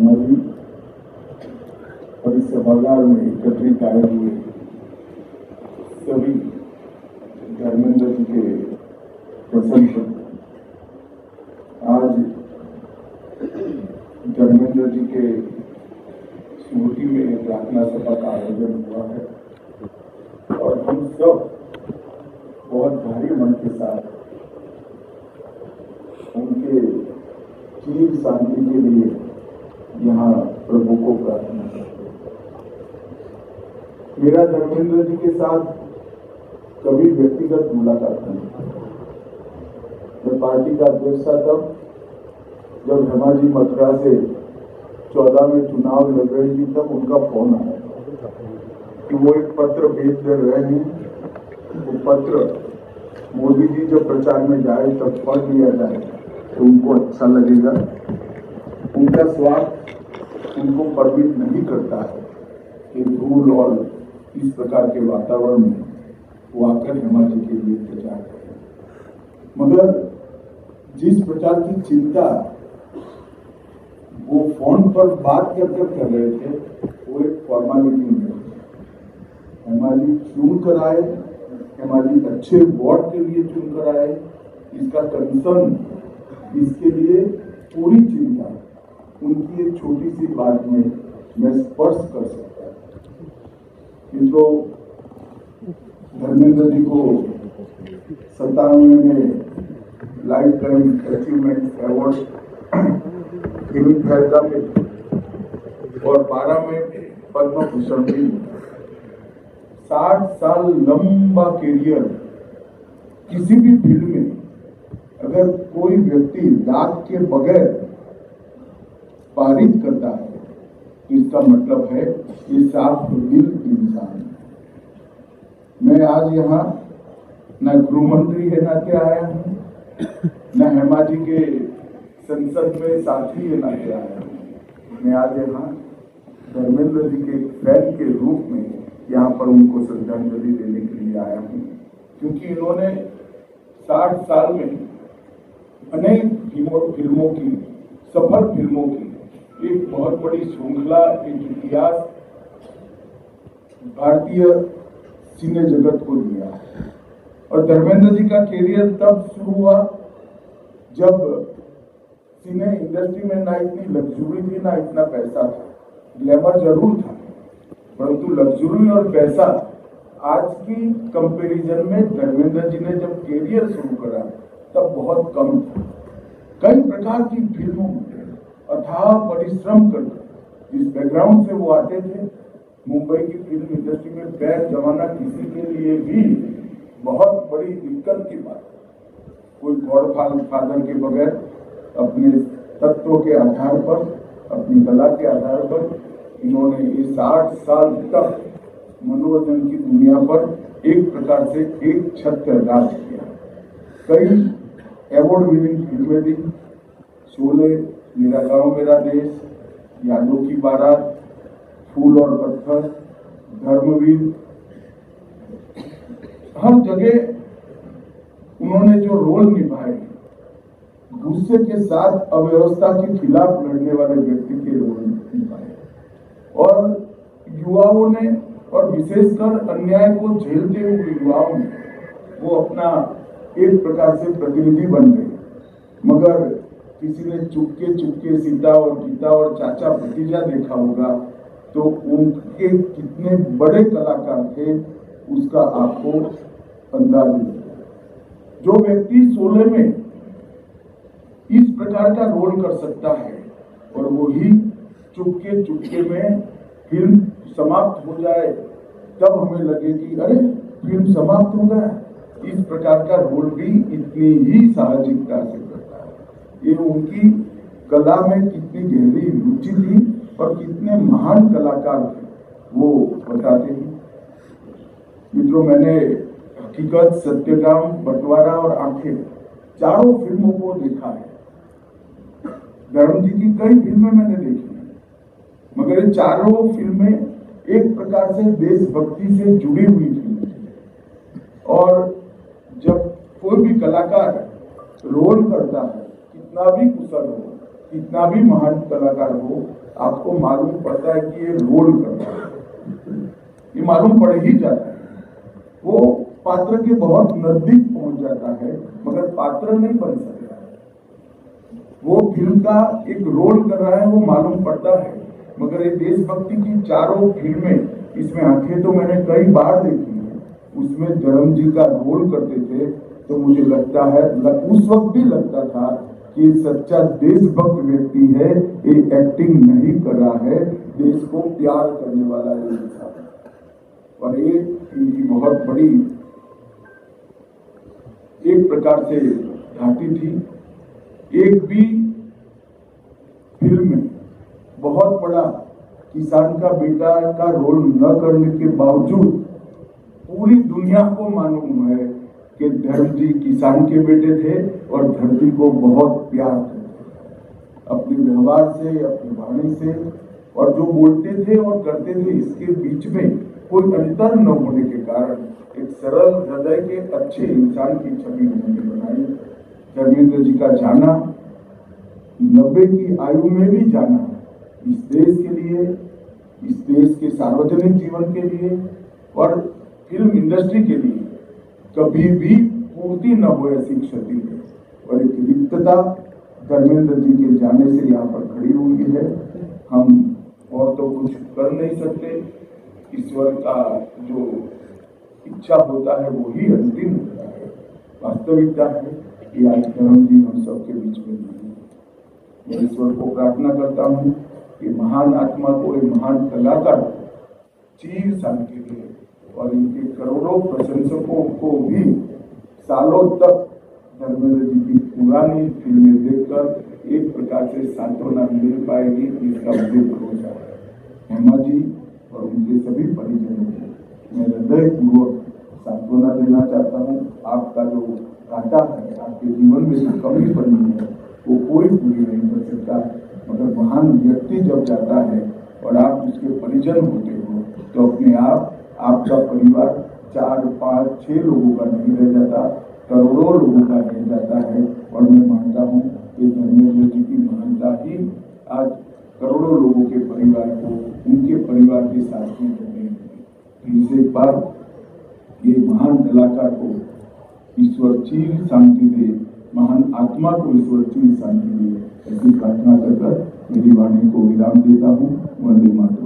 शर्मा जी और इस सभागार में एकत्रित आए हुए सभी धर्मेंद्र जी के प्रशंसक, आज धर्मेंद्र जी के स्मृति में प्रार्थना सभा का आयोजन हुआ है और हम सब बहुत भारी मन के साथ उनके चिर शांति के लिए यहाँ प्रभु को प्रार्थना करते हैं। मेरा धर्मेंद्र जी के साथ कभी व्यक्तिगत मुलाकात नहीं। मैं पार्टी का अध्यक्ष था तब जब हेमा जी मथुरा से 14 में चुनाव लड़ रही थी, तब उनका फोन आया कि वो एक पत्र भेज दे रहे हैं। वो पत्र मोदी जी जब प्रचार में जाए तब पढ़ लिया जाए तो उनको अच्छा लगेगा। उनका स्वार्थ उनको परमिट नहीं करता है कि धूल और इस प्रकार के वातावरण में वो आकर हेमा जी के लिए प्रचार करें, मगर जिस प्रकार की चिंता वो फोन पर बात कर रहे थे वो एक फॉर्मेलिटी नहीं। हेमा जी चुन कर आए, हेमा जी अच्छे वार्ड के लिए चुन कर आए, इसका कंसर्न, इसके लिए पूरी चिंता उनकी एक छोटी सी बात में मैं स्पर्श कर सकता हूँ। तो धर्मेंद्र जी को 97 में life time achievement award film fair का मिला और 12 में पद्म भूषण भी मिला। 60 साल लंबा कैरियर, किसी भी फील्ड में अगर कोई व्यक्ति दाग के बगैर पारित करता है तो इसका मतलब है ये साफ दिल इंसान है। मैं आज यहाँ न गृह मंत्री है नाते आया हूँ, न हेमा जी के संसद में साथी है नाते आया हूँ। मैं आज यहाँ धर्मेंद्र जी के फैन के रूप में यहाँ पर उनको श्रद्धांजलि देने के लिए आया हूँ, क्योंकि इन्होंने 60 साल में अनेक फिल्मों की, सफल फिल्मों की एक बहुत बड़ी श्रृंखला, एक इतिहास भारतीय सिने जगत को दिया है। और धर्मेंद्र जी का कैरियर तब शुरू हुआ जब सिने इंडस्ट्री में ना इतनी लग्जरी थी, ना इतना पैसा था। ग्लैमर जरूर था, परंतु लग्जरी और पैसा आज की कंपैरिजन में धर्मेंद्र जी ने जब कैरियर शुरू करा तब बहुत कम था। कई प्रकार की फिल्मों में अथाह परिश्रम कर, जिस बैकग्राउंड से वो आते थे, मुंबई की फिल्म इंडस्ट्री में पैर जमाना किसी के लिए भी बहुत बड़ी दिक्कत की बात है। कोई गॉडफादर के बगैर अपने तत्वों के आधार पर, अपनी कला के आधार पर इन्होंने ये 60 साल तक मनोरंजन की दुनिया पर एक प्रकार से एक छत राज किया। कई अवार्ड विनिंग फिल्में दी, शोले, मेरा गांव मेरा देश, यादों की बारात, फूल और पत्थर, धर्मवीर, हर जगह उन्होंने जो रोल निभाए, गुस्से के साथ अव्यवस्था के खिलाफ लड़ने वाले व्यक्ति के रोल निभाए और युवाओं ने, और विशेषकर अन्याय को झेलते हुए युवाओं ने, वो अपना एक प्रकार से प्रतिनिधि बन गए। मगर किसी ने चुपके सीता और गीता और चाचा भतीजा देखा होगा तो उनके कितने बड़े कलाकार थे उसका आपको अंदाज होगा। जो व्यक्ति 16 में इस प्रकार का रोल कर सकता है और वो ही चुपके में फिल्म समाप्त हो जाए तब हमें लगे कि अरे फिल्म समाप्त हो गया, इस प्रकार का रोल भी इतनी ही साहसिकता से करता है। ये उनकी कला में कितनी गहरी रुचि थी और कितने महान कलाकार थे वो बताते हैं। मित्रों, मैंने हकीकत, सत्यगाम, बंटवारा और आंखें चारों फिल्मों को देखा है। धर्म जी की कई फिल्में मैंने देखी हैं, मगर ये चारों फिल्में एक प्रकार से देशभक्ति से जुड़ी हुई फिल्में थी। और जब कोई भी कलाकार रोल करता है, कितना भी कुशल हो, कितना भी महान कलाकार हो, आपको मालूम पड़ता है कि ये रोल कर रहा है, ये मालूम पड़ ही जाता है। वो पात्र के बहुत नजदीक पहुंच जाता है मगर पात्र नहीं बन सकता। वो फिल्म का एक रोल कर रहा है, वो मालूम पड़ता है। मगर ये देशभक्ति की चारों फिल्में, इसमें आंखें तो मैंने कई बार देखी है, उसमें धर्म जी का रोल करते थे तो मुझे लगता है, उस वक्त भी लगता था कि सच्चा देशभक्त व्यक्ति है, ये एक्टिंग नहीं कर रहा है, देश को प्यार करने वाला है इंसान। और ये इनकी बहुत बड़ी एक प्रकार से घाटी थी। एक भी फिल्म में बहुत बड़ा किसान का बेटा का रोल न करने के बावजूद पूरी दुनिया को मालूम है कि धर्म जी किसान के बेटे थे और धरती को बहुत प्यार करते, अपने व्यवहार से, अपनी वाणी से, और जो बोलते थे और करते थे इसके बीच में कोई अंतर न होने के कारण एक सरल हृदय के अच्छे इंसान की छवि उन्होंने बनाई। धर्मेंद्र जी का जाना, 90 की आयु में भी जाना, इस देश के लिए, इस देश के सार्वजनिक जीवन के लिए और फिल्म इंडस्ट्री के लिए कभी भी पूर्ति न हो ऐसी क्षति है। और एक रिक्तता धर्मेंद्र जी के जाने से यहाँ पर खड़ी हुई है। हम और तो कुछ कर नहीं सकते, ईश्वर का जो इच्छा होता है वो ही अंतिम होता है। वास्तविकता है कि आज धर्म जी हम सबके बीच में नहीं है। मैं ईश्वर को प्रार्थना करता हूँ कि महान आत्मा को, एक महान कलाकार को चीर शांति दे और इनके करोड़ों प्रशंसकों को भी सालों तक धर्मेंद्र जी की पुरानी फिल्में देखकर एक प्रकार से सांत्वना मिल पाएगी, इसका मुझे भरोसा है। हेमा जी और उनके सभी परिजनों को मैं हृदयपूर्वक सांत्वना देना चाहता हूँ। आपका जो घाटा है, आपके जीवन में जो कमी पड़ी है, वो कोई पूरी नहीं कर सकता। मगर महान व्यक्ति जब जाता है और आप उसके परिजन होते हो तो अपने आप आपका परिवार 4, 5, 6 लोगों का नहीं रह जाता, करोड़ों लोगों का रह जाता है। और मैं मानता हूँ कि धर्मेंद्र जी की महानता ही आज करोड़ों लोगों के परिवार को, उनके परिवार के साथ में जोड़े। इस एक बार ये महान कलाकार को ईश्वर चीर शांति दे, महान आत्मा को ईश्वर चीर शांति दे, ऐसी प्रार्थना कर मेरी वाणी को विराम देता हूँ। वंदे मातरम।